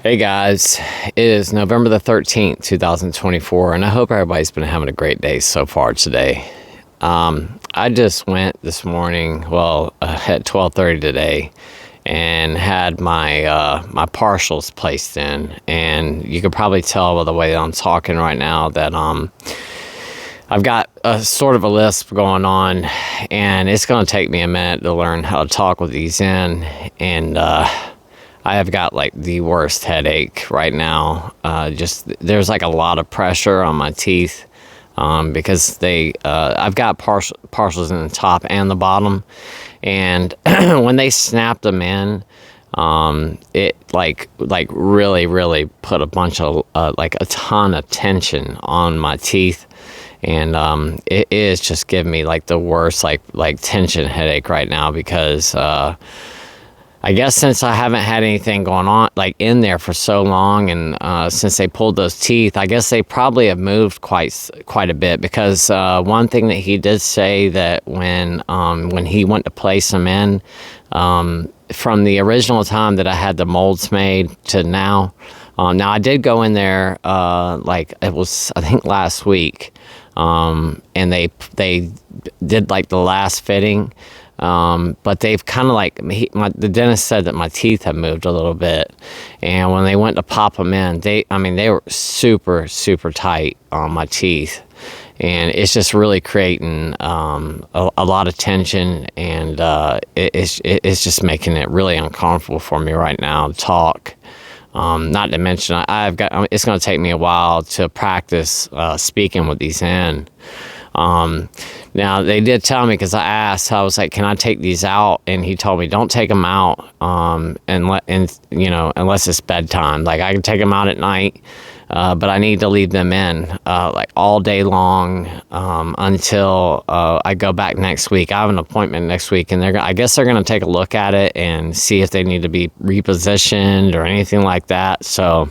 Hey guys, it is November the 13th, 2024, and I hope everybody's been having a great day so far today. I just went this morning, at 12:30 today, and had my partials placed in, and you could probably tell by the way that I'm talking right now that I've got a sort of a lisp going on, and it's going to take me a minute to learn how to talk with these in, and I have got like the worst headache right now. There's like a lot of pressure on my teeth because I've got partials in the top and the bottom, and when they snapped them in, it like really put a bunch of like a ton of tension on my teeth, and it is just giving me like the worst like tension headache right now because I guess since I haven't had anything going on like in there for so long, and since they pulled those teeth, I guess they probably have moved quite a bit. Because one thing that he did say that when he went to place them in, from the original time that I had the molds made to now, now I did go in there like it was I think last week, and they did like the last fitting. But they've kind of like, the dentist said that my teeth have moved a little bit, and when they went to pop them in, they were super tight on my teeth, and it's just really creating a lot of tension, and it's just making it really uncomfortable for me right now to talk. Not to mention, it's going to take me a while to practice speaking with these in. Now they did tell me, because I asked, I was like, can I take these out? And he told me, don't take them out, unless it's bedtime. Like, I can take them out at night, but I need to leave them in, like all day long, until, I go back next week. I have an appointment next week, and I guess they're going to take a look at it and see if they need to be repositioned or anything like that. So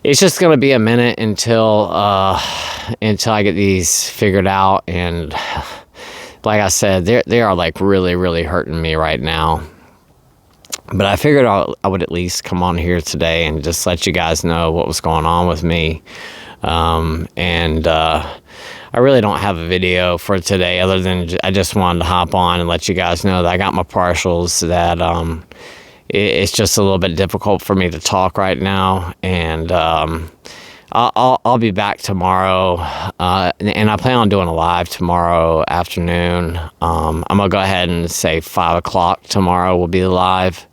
it's just going to be a minute until I get these figured out, and like I said, they are like really hurting me right now. But I figured I would at least come on here today and just let you guys know what was going on with me. I really don't have a video for today, other than I just wanted to hop on and let you guys know that I got my partials, that it's just a little bit difficult for me to talk right now, and I'll be back tomorrow, and I plan on doing a live tomorrow afternoon. I'm gonna go ahead and say 5 o'clock tomorrow will be live.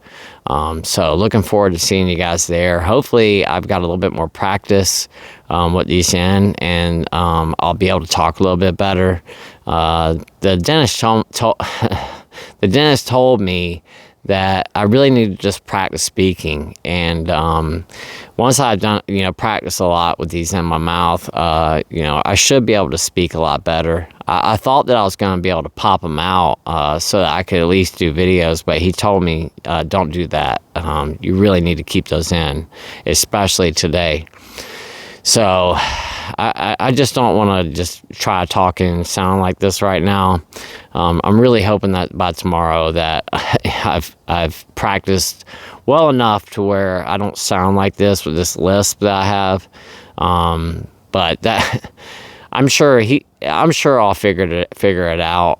So looking forward to seeing you guys there. Hopefully I've got a little bit more practice with these in, and I'll be able to talk a little bit better. The dentist the dentist told me that I really need to just practice speaking, and once I've done, practice a lot with these in my mouth, I should be able to speak a lot better. I thought that I was going to be able to pop them out so that I could at least do videos, but he told me don't do that. You really need to keep those in, especially today. So I just don't want to just try talking and sound like this right now. I'm really hoping that by tomorrow that I've practiced well enough to where I don't sound like this with this lisp that I have. But that I'm sure I'll figure it out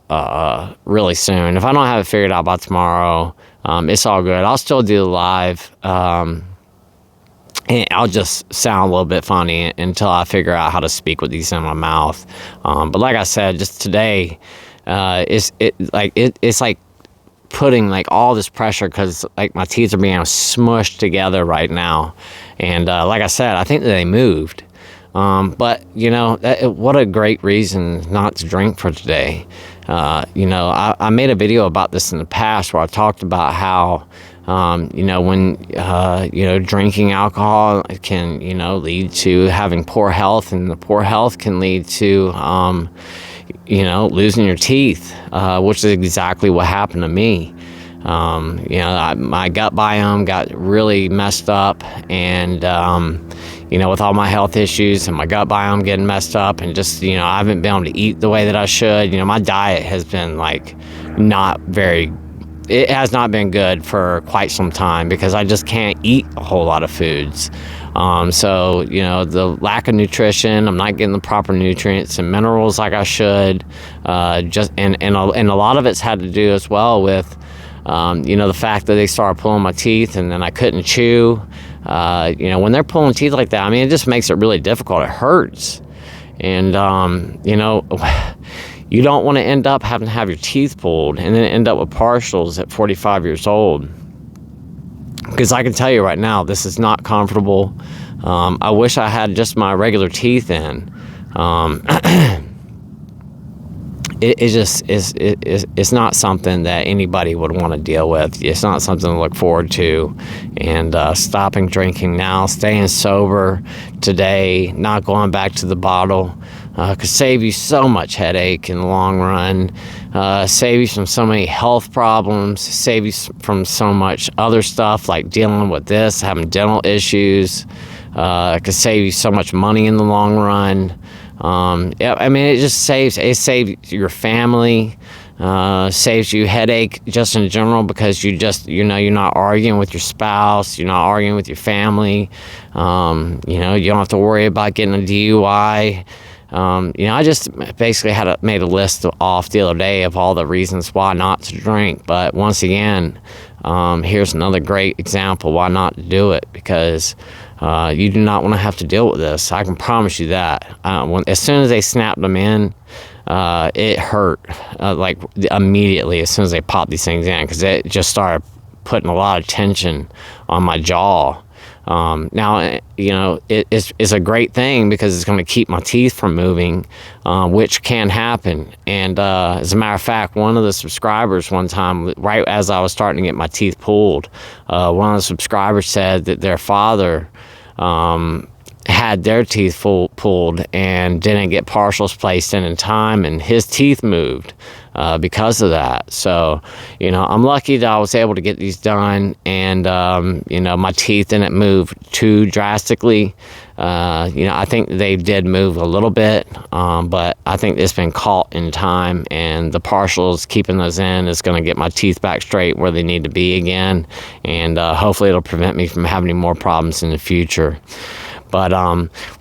really soon. If I don't have it figured out by tomorrow, it's all good. I'll still do the live. And I'll just sound a little bit funny until I figure out how to speak with these in my mouth. But like I said, just today, it's like putting like all this pressure, because like my teeth are being smushed together right now. And like I said, I think that they moved. But what a great reason not to drink for today. I made a video about this in the past where I talked about how when drinking alcohol can lead to having poor health, and the poor health can lead to losing your teeth, which is exactly what happened to me. My gut biome got really messed up, and with all my health issues and my gut biome getting messed up, and just I haven't been able to eat the way that I should. My diet has been like not very it has not been good for quite some time because I just can't eat a whole lot of foods. So, you know, the lack of nutrition, I'm not getting the proper nutrients and minerals like I should. And a lot of it's had to do as well with, you know, the fact that they started pulling my teeth and then I couldn't chew. You know, when they're pulling teeth like that, I mean, it just makes it really difficult. It hurts. And, you know, you don't want to end up having to have your teeth pulled and then end up with partials at 45 years old. Because I can tell you right now, this is not comfortable. I wish I had just my regular teeth in. It just is. It's not something that anybody would want to deal with. It's not something to look forward to. And stopping drinking now, staying sober today, not going back to the bottle, could save you so much headache in the long run. Save you from so many health problems. Save you from so much other stuff like dealing with this, having dental issues. Could save you so much money in the long run. Yeah, I mean, it saves your family, saves you headache just in general because you know, you're not arguing with your spouse, you're not arguing with your family, you know, you don't have to worry about getting a DUI. You know, I just basically made a list off the other day of all the reasons why not to drink, but once again, here's another great example why not to do it, because you do not want to have to deal with this. I can promise you that. As soon as they snapped them in, it hurt like immediately as soon as they popped these things in, because it just started putting a lot of tension on my jaw. Now, you know, it's a great thing because it's going to keep my teeth from moving, which can happen. And as a matter of fact, one of the subscribers one time, right as I was starting to get my teeth pulled, one of the subscribers said that their father had their teeth pulled and didn't get partials placed in time, and his teeth moved because of that. So, you know, I'm lucky that I was able to get these done, and you know, my teeth didn't move too drastically. You know, I think they did move a little bit, but I think it's been caught in time, and the partials, keeping those in, is going to get my teeth back straight where they need to be again, and hopefully it'll prevent me from having any more problems in the future. But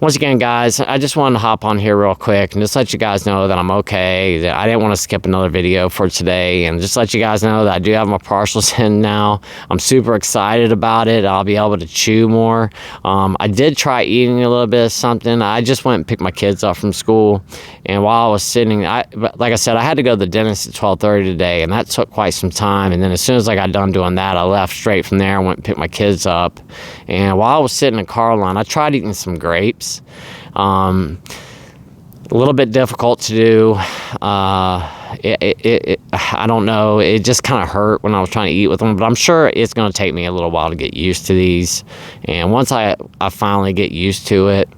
once again, guys, I just wanted to hop on here real quick and just let you guys know that I'm okay, that I didn't want to skip another video for today, and just let you guys know that I do have my partials in now. I'm super excited about it. I'll be able to chew more. I did try eating a little bit of something. I just went and picked my kids up from school, and while I was sitting, like I said, I had to go to the dentist at 12:30 today, and that took quite some time. And then as soon as I got done doing that, I left straight from there and went and picked my kids up. And while I was sitting in the car line, I tried eating some grapes. A little bit difficult to do. I don't know. It just kind of hurt when I was trying to eat with them, but I'm sure it's going to take me a little while to get used to these. And once I finally get used to it,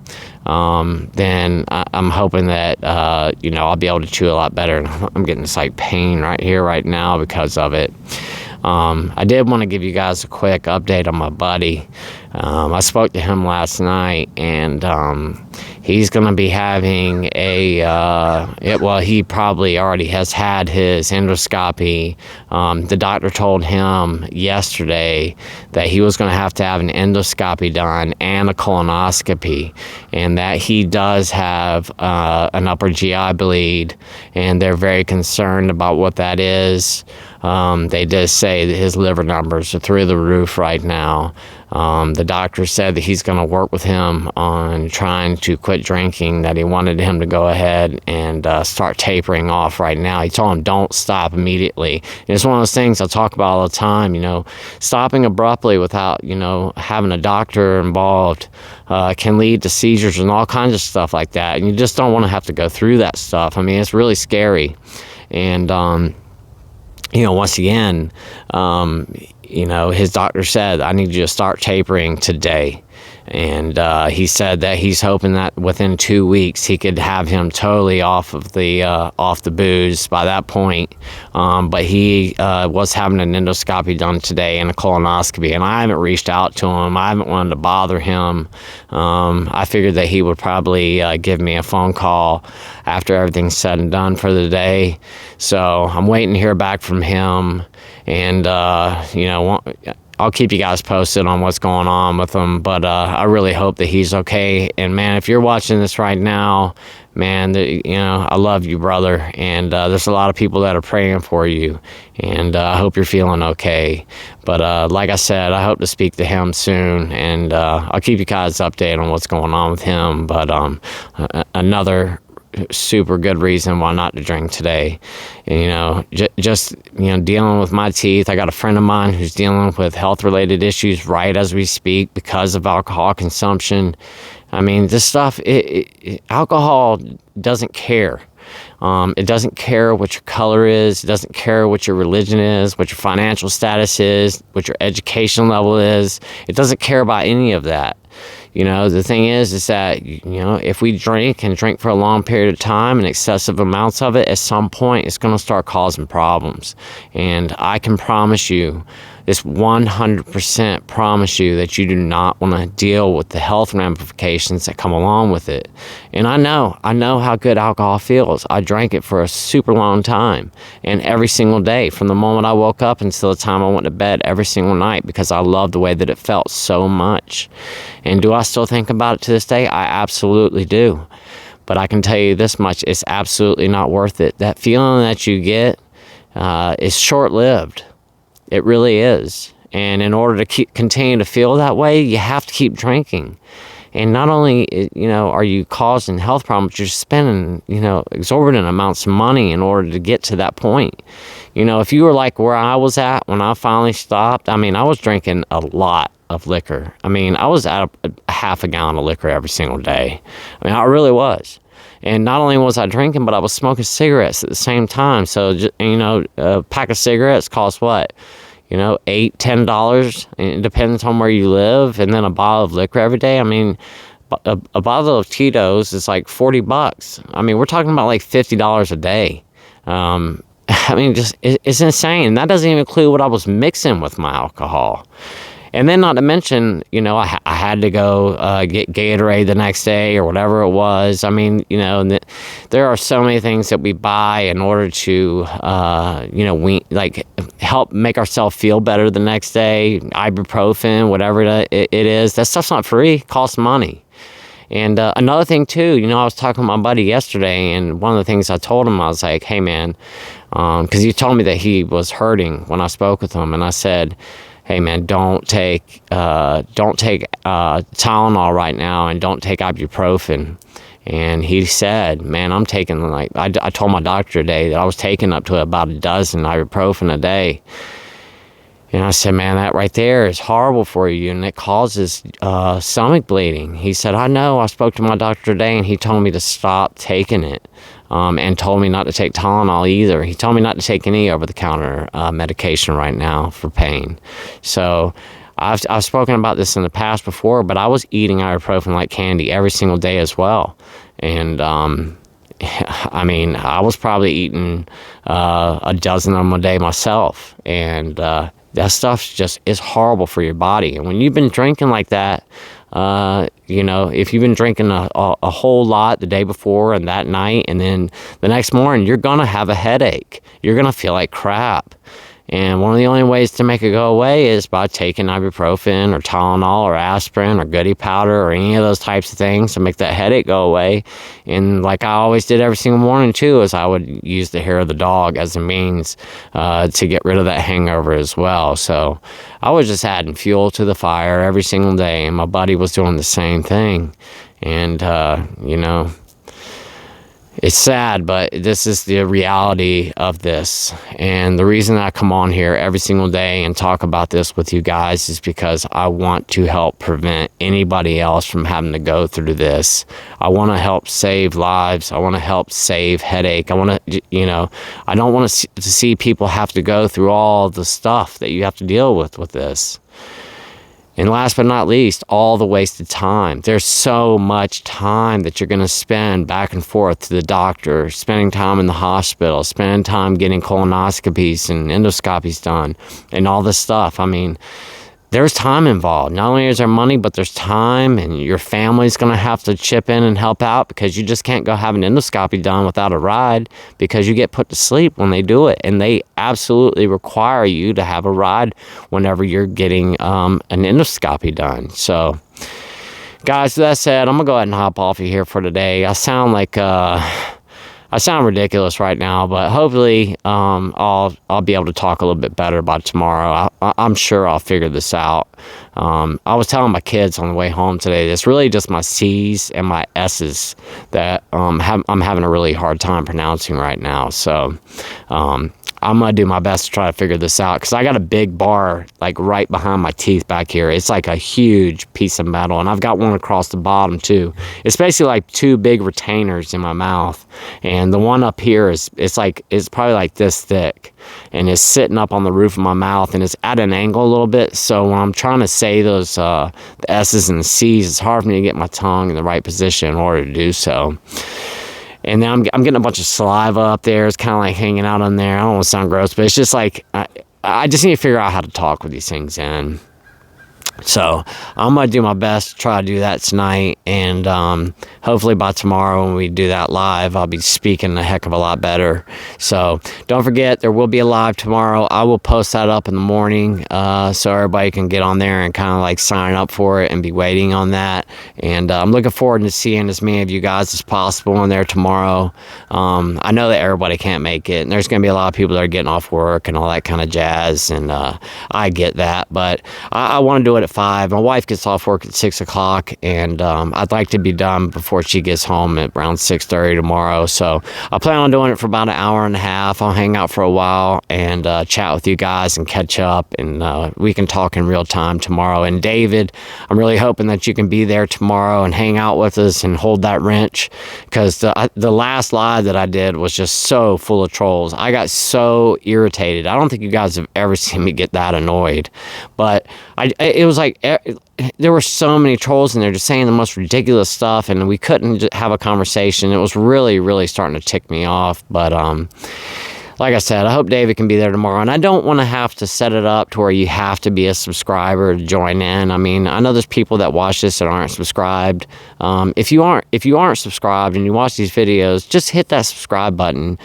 then I'm hoping that, you know, I'll be able to chew a lot better. I'm getting this like pain right here, right now because of it. I did want to give you guys a quick update on my buddy. I spoke to him last night, and he's going to be having he probably already has had his endoscopy. The doctor told him yesterday that he was going to have an endoscopy done and a colonoscopy, and that he does have an upper GI bleed, and they're very concerned about what that is. They did say that his liver numbers are through the roof right now. The doctor said that he's going to work with him on trying to quit drinking, that he wanted him to go ahead and start tapering off right now. He told him don't stop immediately. And it's one of those things I talk about all the time, you know, stopping abruptly without, you know, having a doctor involved can lead to seizures and all kinds of stuff like that. And you just don't want to have to go through that stuff. I mean, it's really scary. And, you know, once again, you know, his doctor said, I need you to start tapering today. And he said that he's hoping that within 2 weeks he could have him totally off the booze by that point. But he was having an endoscopy done today and a colonoscopy, and I haven't reached out to him. I haven't wanted to bother him. I figured that he would probably give me a phone call after everything's said and done for the day. So I'm waiting to hear back from him, and I'll keep you guys posted on what's going on with him, but I really hope that he's okay. And man, if you're watching this right now, man, I love you, brother. And there's a lot of people that are praying for you, and I hope you're feeling okay. But like I said, I hope to speak to him soon, and I'll keep you guys updated on what's going on with him. But another super good reason why not to drink today. And, just dealing with my teeth. I got a friend of mine who's dealing with health related issues right as we speak because of alcohol consumption. I mean, this stuff, alcohol doesn't care. It doesn't care what your color is. It doesn't care what your religion is, what your financial status is, what your education level is. It doesn't care about any of that. The thing is that, if we drink and drink for a long period of time and excessive amounts of it, at some point it's going to start causing problems. And I can promise you, this 100% promise you that you do not want to deal with the health ramifications that come along with it. And I know how good alcohol feels. I drank it for a super long time, and every single day from the moment I woke up until the time I went to bed every single night, because I loved the way that it felt so much. And do I still think about it to this day? I absolutely do. But I can tell you this much, it's absolutely not worth it. That feeling that you get is short-lived. It really is. And in order to continue to feel that way, you have to keep drinking. And not only, are you causing health problems, you're spending, exorbitant amounts of money in order to get to that point. If you were like where I was at when I finally stopped, I was drinking a lot of liquor. I was at a half a gallon of liquor every single day. I really was. And not only was I drinking, but I was smoking cigarettes at the same time. So, a pack of cigarettes costs what? $8, $10. It depends on where you live. And then a bottle of liquor every day. A bottle of Tito's is like $40. We're talking about like $50 a day. It's insane. That doesn't even include what I was mixing with my alcohol. And then not to mention, I had to go get Gatorade the next day or whatever it was. There are so many things that we buy in order to, help make ourselves feel better the next day. Ibuprofen, whatever it is. That stuff's not free. It costs money. And another thing, too, I was talking to my buddy yesterday, and one of the things I told him, I was like, hey, man, because he told me that he was hurting when I spoke with him, and I said, hey man, don't take Tylenol right now, and don't take ibuprofen. And he said, man, I'm taking I told my doctor today that I was taking up to about a dozen ibuprofen a day. And I said, man, that right there is horrible for you, and it causes stomach bleeding. He said, I know. I spoke to my doctor today, and he told me to stop taking it, and told me not to take Tylenol either. He told me not to take any over-the-counter medication right now for pain. So I've spoken about this in the past before, but I was eating ibuprofen like candy every single day as well. And I was probably eating a dozen of them a day myself. And that stuff just is horrible for your body. And when you've been drinking like that, if you've been drinking a whole lot the day before and that night, and then the next morning, you're going to have a headache. You're going to feel like crap. And one of the only ways to make it go away is by taking ibuprofen or Tylenol or aspirin or Goody powder or any of those types of things to make that headache go away. And like I always did every single morning too, is I would use the hair of the dog as a means to get rid of that hangover as well. So I was just adding fuel to the fire every single day, and my buddy was doing the same thing. And, it's sad, but this is the reality of this. And the reason I come on here every single day and talk about this with you guys is because I want to help prevent anybody else from having to go through this. I want to help save lives. I want to help save headache. I want to, I don't want to see people have to go through all the stuff that you have to deal with this. And last but not least, all the wasted time. There's so much time that you're going to spend back and forth to the doctor, spending time in the hospital, spending time getting colonoscopies and endoscopies done, and all this stuff. I mean, there's time involved. Not only is there money, but there's time, and your family's going to have to chip in and help out, because you just can't go have an endoscopy done without a ride, because you get put to sleep when they do it. And they absolutely require you to have a ride whenever you're getting an endoscopy done. So, guys, with that said, I'm going to go ahead and hop off of here for today. I sound like... I sound ridiculous right now, but hopefully I'll be able to talk a little bit better by tomorrow. I'm sure I'll figure this out. I was telling my kids on the way home today, it's really just my C's and my S's that I'm having a really hard time pronouncing right now. So I'm going to do my best to try to figure this out, because I got a big bar like right behind my teeth back here. It's like a huge piece of metal, and I've got one across the bottom too. It's basically like two big retainers in my mouth, and the one up here it's probably like this thick, and it's sitting up on the roof of my mouth, and it's at an angle a little bit. So when I'm trying to say those the S's and the C's, it's hard for me to get my tongue in the right position in order to do so. And then I'm getting a bunch of saliva up there. It's kind of like hanging out on there. I don't want to sound gross, but it's just like, I just need to figure out how to talk with these things in. So I'm going to do my best to try to do that tonight. And hopefully by tomorrow when we do that live, I'll be speaking a heck of a lot better. So don't forget, there will be a live tomorrow. I will post that up in the morning so everybody can get on there and kind of like sign up for it and be waiting on that. And I'm looking forward to seeing as many of you guys as possible on there tomorrow. I know that everybody can't make it, and there's going to be a lot of people that are getting off work and all that kind of jazz. And I get that, but I want to do it at 5. My wife gets off work at 6 o'clock, and I'd like to be done before she gets home at around 6:30 tomorrow. So I plan on doing it for about an hour and a half. I'll hang out for a while and chat with you guys and catch up, and we can talk in real time tomorrow. And David, I'm really hoping that you can be there tomorrow and hang out with us and hold that wrench, because the last live that I did was just so full of trolls. I got so irritated. I don't think you guys have ever seen me get that annoyed, but it was like there were so many trolls in there just saying the most ridiculous stuff, and we couldn't just have a conversation. It was really, really starting to tick me off. But like I said, I hope David can be there tomorrow. And I don't want to have to set it up to where you have to be a subscriber to join in. I mean, I know there's people that watch this that aren't subscribed. If you aren't subscribed and you watch these videos, just hit that subscribe button.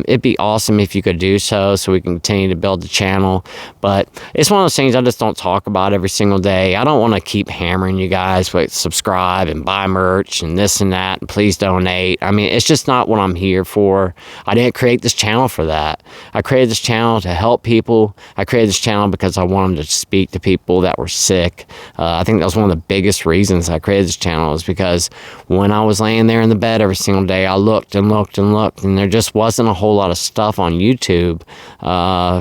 It'd be awesome if you could do so we can continue to build the channel. But it's one of those things I just don't talk about every single day. I don't want to keep hammering you guys with subscribe and buy merch and this and that, and please donate. I mean, it's just not what I'm here for. I didn't create this channel for that. I created this channel to help people. I created this channel because I wanted to speak to people that were sick. I think that was one of the biggest reasons I created this channel, is because when I was laying there in the bed every single day, I looked and looked and looked, and there just wasn't a whole lot of stuff on YouTube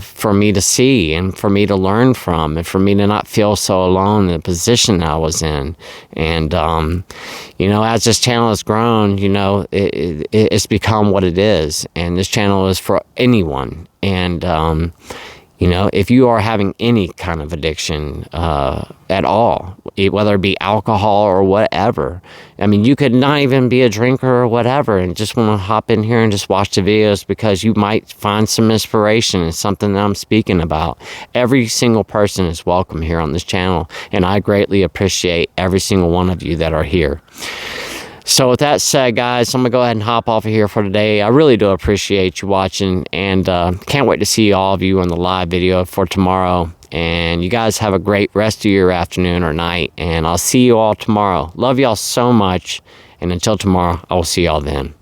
for me to see and for me to learn from, and for me to not feel so alone in the position I was in. And as this channel has grown, it's become what it is, and this channel is for anyone. And if you are having any kind of addiction at all, whether it be alcohol or whatever, I mean, you could not even be a drinker or whatever and just want to hop in here and just watch the videos because you might find some inspiration in something that I'm speaking about. Every single person is welcome here on this channel, and I greatly appreciate every single one of you that are here. So with that said, guys, I'm going to go ahead and hop off of here for today. I really do appreciate you watching, and can't wait to see all of you on the live video for tomorrow. And you guys have a great rest of your afternoon or night, and I'll see you all tomorrow. Love y'all so much, and until tomorrow, I will see y'all then.